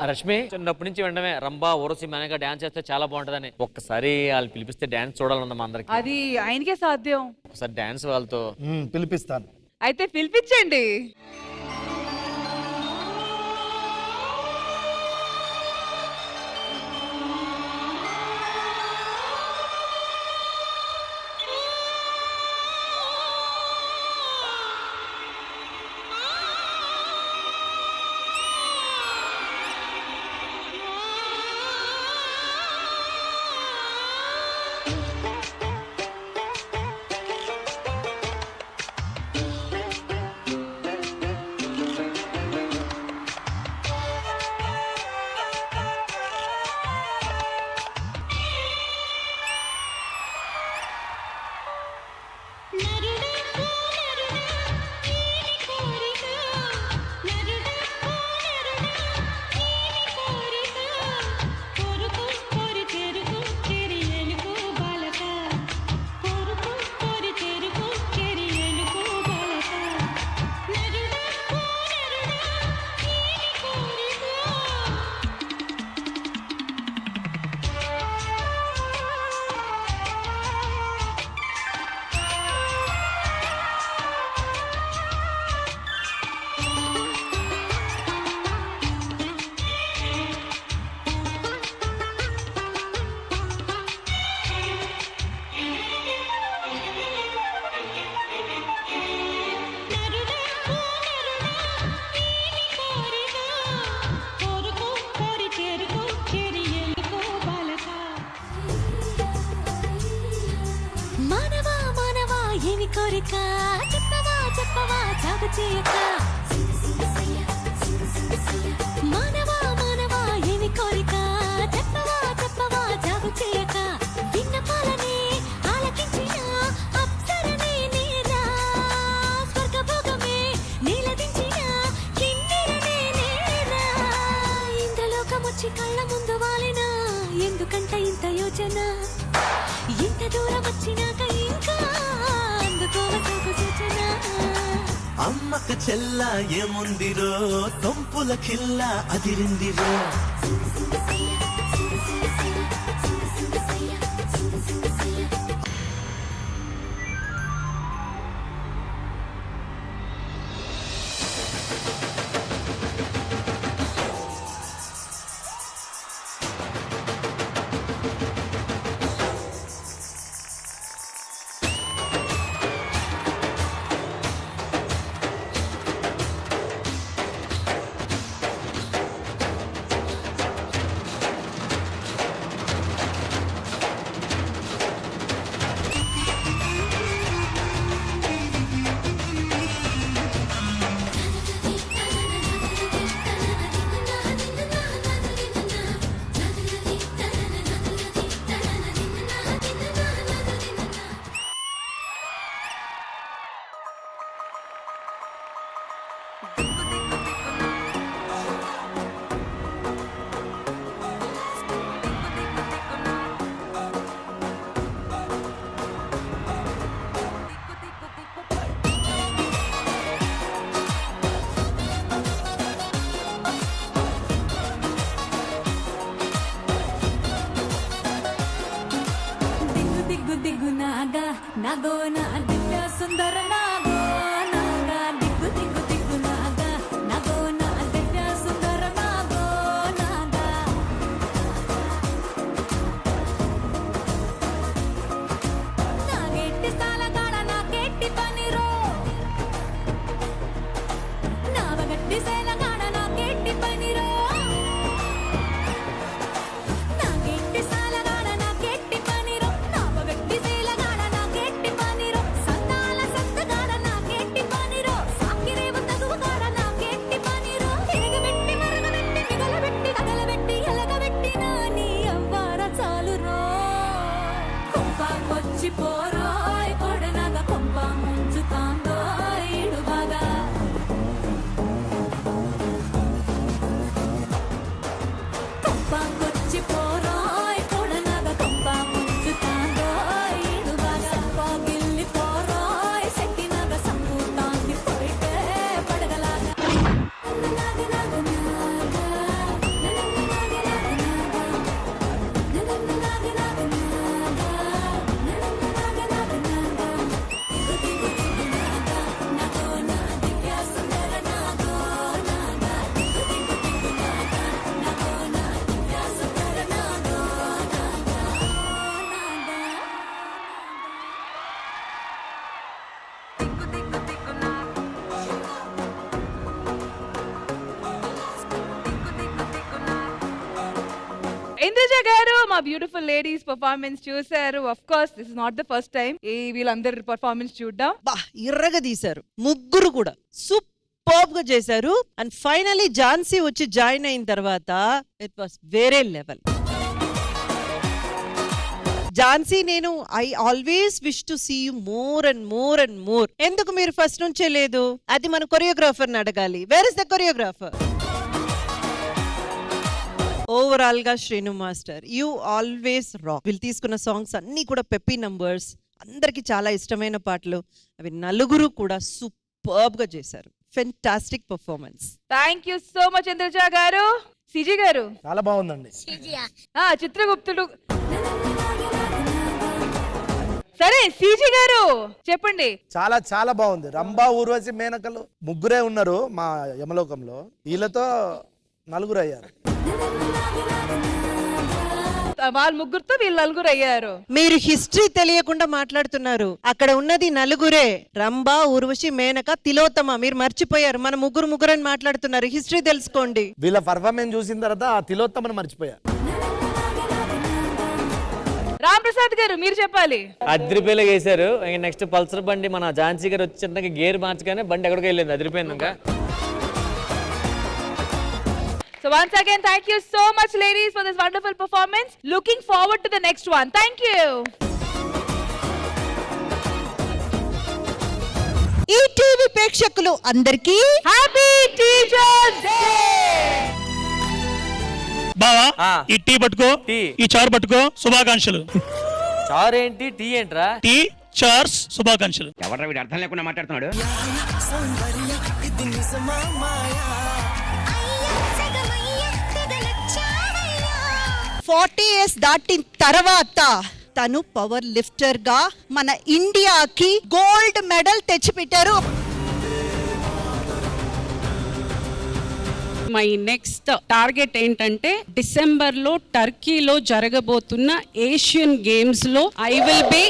రష్మి చిన్నప్పటి నుంచి వినడమే రంభా ఊరసి మేనగా డాన్స్ చేస్తే చాలా బాగుంటదని. ఒక్కసారి వాళ్ళు పిలిపిస్తే డాన్స్ చూడాలన్నా మా అందరికి. అది ఆయనకే సాధ్యం. ఒకసారి డాన్స్ వాళ్ళతో పిలిపిస్తాను. అయితే పిలిపించండి. కోరిక చెప్పవా చెప్పవా జాగు చేయక మానవా మానవా ఏమి కోరిక చెప్పవా చెప్పవా జాగు చేయక విన్నపాలనే ఆలకించిన అప్సరనే నేరా స్వర్గభోగమే నీలదించిన కిన్నెరనే నేరా ఇంద్రలోకమొచ్చి కళ్ళ ముందు వాలినా ఎందుకంట ఇంత యోచన ఇంత దూరం వచ్చినాక ఇంకా అమ్మక చెల్ల ఏముందిరో తొంపుల కిల్ల అదిరిందిరో ఇంద్రజ గారు మా బ్యూటిఫుల్ లేడీస్ పర్ఫార్మెన్స్ చూసారు. Of course this is not the first time ఈ వీళ్ళందరి పర్ఫార్మెన్స్ చూడడం. బా ఇర్రగా తీశారు ముగ్గురు కూడా సూపర్బ్ గా చేశారు. అండ్ ఫైనలీ ఝాన్సీ వచ్చి జాయిన్ అయిన తర్వాత ఇట్ వాస్ వేరే లెవెల్. ఝాన్సీ, నేను I always wish to see you more and more and more. ఎందుకు మీరు ఫస్ట్ నుంచే లేదు? అది మన కొరియోగ్రాఫర్ని అడగాలి. Where is the choreographer? Overall గా Srinu master you always rock. వీళ్ళు తీసుకున్న సాంగ్స్ అన్ని కూడా పెప్పీ నంబర్స్, అందరికి చాలా ఇష్టమైన పాటలు. అవి నలుగురు కూడా సూపర్బ్ గా చేశారు. Fantastic performance. Thank you so much Indraja గారు. సిజీ గారు చాలా బాగుందండి. చిత్రగుప్తుడు. సరే సిజీ గారు చెప్పండి. చాలా చాలా బాగుంది. రంభా, ఊర్వశి, మేనకలు ముగ్గురే ఉన్నారు మా యమలోకంలో. వీళ్ళతో నలుగురు అయ్యారు. వాళ్ళ ముగ్గురుతో వీళ్ళు నలుగురు అయ్యారు. మీరు హిస్టరీ తెలియకుండా మాట్లాడుతున్నారు. అక్కడ ఉన్నది నలుగురే, రంభ, ఊర్వశి, మేనక, తిలోత్తమ. మీరు మర్చిపోయారు. మన ముగ్గురు అని మాట్లాడుతున్నారు. హిస్టరీ తెలుసుకోండి. వీళ్ళ పర్ఫార్మెన్స్ చూసిన తర్వాత ఆ తిలోత్తమని మర్చిపోయా. రామ్ ప్రసాద్ గారు మీరు చెప్పాలి. అదిరిపోయేలా వేశారు. నెక్స్ట్ పల్సర్ బండి మన ఝాన్సీ గారు వచ్చి గేర్ మార్చగానే బండి ఎక్కడికి వెళ్ళింది, అదిరిపోయింది. ఇంకా So once again, thank you so much, ladies, for this wonderful performance. Looking forward to the next one. Thank you. ఈ టీవీ ప్రేక్షకులు అందరికీ Happy Teachers Day. బావా ఆ. ఈ టీ పట్టుకో, టీ. ఈ చారు పట్టుకో, శుభాకాంక్షలు. చారు ఏంటి, టీ ఏంట్రా? టీ చార్స్ శుభాకాంక్షలు. ఎవడ్రా వీడు అర్థం లేకుండా మాట్లాడుతున్నాడు? 40 years దాటిన తర్వాత తను పవర్ లిఫ్టర్ గా మన ఇండియాకి గోల్డ్ మెడల్ తెచ్చిపెట్టారు. మై నెక్స్ట్ టార్గెట్ ఏంటంటే డిసెంబర్ లో టర్కీలో జరగబోతున్న ఏషియన్ గేమ్స్ లో I will be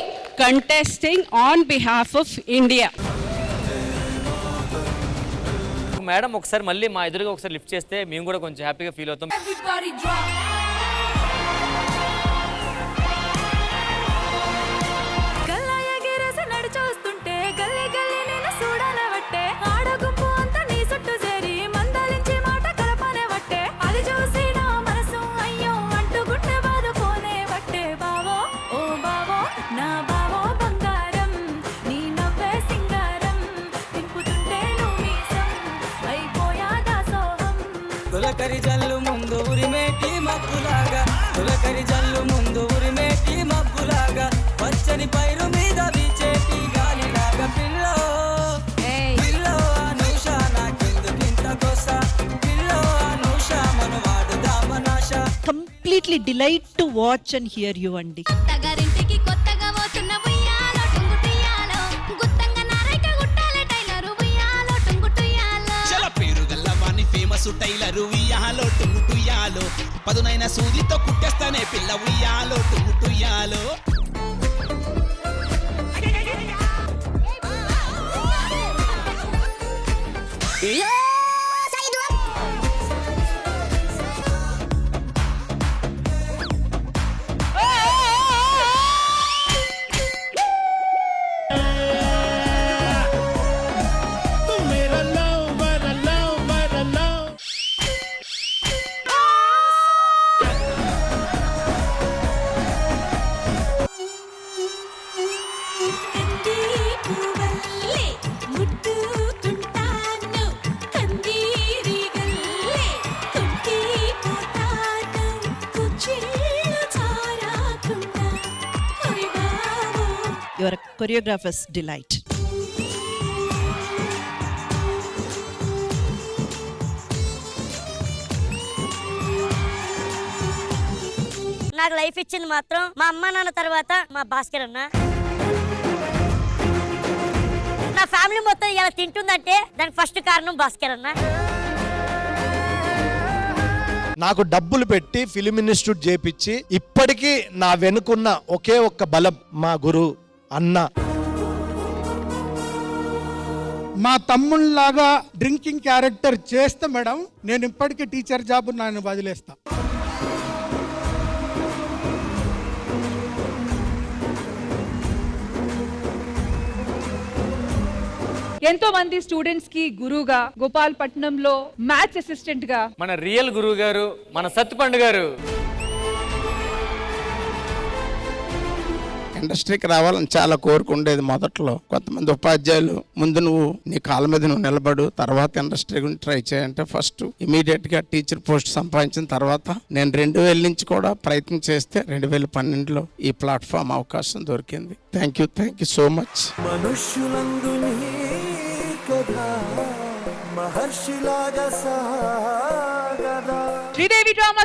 contesting on behalf of India. Madam ఒకసారి మళ్ళీ మా ఎదురుగా ఒకసారి లిఫ్ట్ చేస్తే మేము కూడా కొంచెం హ్యాపీగా ఫీల్ అవుతాం. నడిచొస్తుంటే గల్లీ గల్లీ నేను చూడాలవట్టే ఆడ గుంపు అంతా నీ చుట్టూ చేరి మందలించి మాట కలపనే వట్టే అది చూసి నా మనసు అయ్యో అంటుకుంటే బాదుకోనే వట్టే బావో ఓ బావో నా బావో బంగారం నీ నవ్వే సింగారం తిప్పుతుంటే నువ్వీసం అయిపోయా దాసోహం. తొలకరి జల్లు ముందు ఉరిమేటి మబ్బులాగా, తొలకరి జల్లు ముందు ఉరిమేటి మబ్బులాగా, పచ్చని పైరు మీద వీచేటి గాలిలాగా పిల్లో పిల్లో అనూష నాకెందుకింత గోస, పిల్లో అనూష మనవాడు దామనాశ. Completely delight to watch and hear you అండి. తగారింటికి కొత్తగా పోతున్న ఉయ్యాలో టుంగుటుయ్యాలో గుత్తంగా నారైక గుట్టాలే టైలరు ఉయ్యాలో టుంగుటుయ్యాలో. చల పేరు గల్లవాణి ఫేమస్ టైలరు ఉయ్యాలో టుంగుటుయ్యాలో, పదునైన సూదితో కుట్టేస్తానే పిల్ల ఉయ్యాలో టుంగుటుయ్యాలో. కంది పువ్వల్లే ముట్టుకుంటాను, కందీరి గల్లే కుంటిపోతాను, కుచ్చిళ్ళు చారాకుండా ఓయ్ బావో. You are choreographers delight. నాకు లైఫ్ ఇచ్చింది మాత్రం మా అమ్మ నాన్న తర్వాత మా భాస్కర్ అన్న. నా ఫ్యామిలీ మొత్తం ఇలా తింటుందంటే దానికి ఫస్ట్ కారణం భాస్కర్ అన్న. నాకు డబ్బులు పెట్టి ఫిలిం ఇన్స్టిట్యూట్ చేపించి ఇప్పటికీ నా వెనుకున్న ఒకే ఒక్క బలం మా గురు అన్న. మా తమ్ముళ్ళలాగా డ్రింకింగ్ క్యారెక్టర్ చేస్తే మేడం నేను ఇప్పటికీ టీచర్ జాబ్ నేను వదిలేస్తా. ఎంతో మంది స్టూడెంట్స్ కి గురువుగా, గోపాల్పట్నంలో మ్యాథ్స్ అసిస్టెంట్ గా, మన రియల్ గురువు గారు మన సత్తుపండు గారు. ఇండస్ట్రీకి రావాలని చాలా కోరుకుండేది మొదట్లో. కొంతమంది ఉపాధ్యాయులు ముందు నువ్వు నీ కాళ్ళ మీద నువ్వు నిలబడు, తర్వాత ఇండస్ట్రీ గురించి ట్రై చేయంటే ఫస్ట్ ఇమీడియట్ గా టీచర్ పోస్ట్ సంపాదించిన తర్వాత నేను 2000 నుంచి కూడా ప్రయత్నం చేస్తే 2012లో ఈ ప్లాట్ఫామ్ అవకాశం దొరికింది. Thank you so much. Sridevi drama